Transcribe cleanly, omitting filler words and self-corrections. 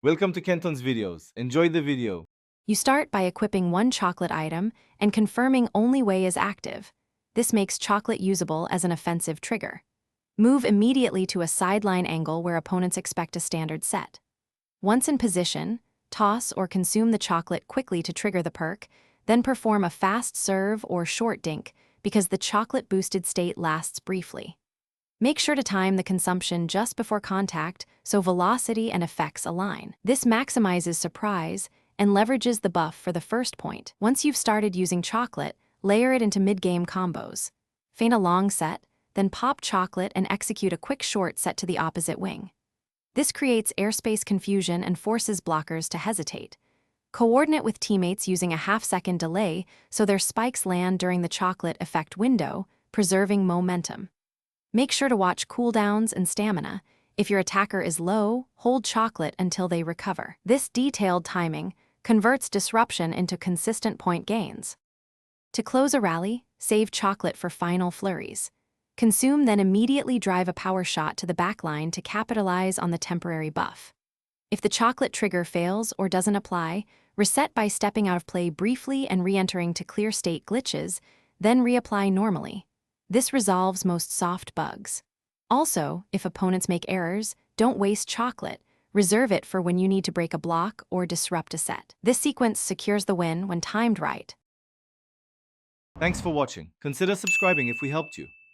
Welcome to Kenton's videos. Enjoy the video. You start by equipping one chocolate item and confirming only way is active. This makes chocolate usable as an offensive trigger. Move immediately to a sideline angle where opponents expect a standard set. Once in position, toss or consume the chocolate quickly to trigger the perk, then perform a fast serve or short dink because the chocolate-boosted state lasts briefly. Make sure to time the consumption just before contact so velocity and effects align. This maximizes surprise and leverages the buff for the first point. Once you've started using chocolate, layer it into mid-game combos. Feign a long set, then pop chocolate and execute a quick short set to the opposite wing. This creates airspace confusion and forces blockers to hesitate. Coordinate with teammates using a half-second delay so their spikes land during the chocolate effect window, preserving momentum. Make sure to watch cooldowns and stamina. If your attacker is low, hold chocolate until they recover. This detailed timing converts disruption into consistent point gains. To close a rally, save chocolate for final flurries. Consume, then immediately drive a power shot to the backline to capitalize on the temporary buff. If the chocolate trigger fails or doesn't apply, reset by stepping out of play briefly and re-entering to clear state glitches, then reapply normally. This resolves most soft bugs. Also, if opponents make errors, don't waste chocolate. Reserve it for when you need to break a block or disrupt a set. This sequence secures the win when timed right. Thanks for watching. Consider subscribing if we helped you.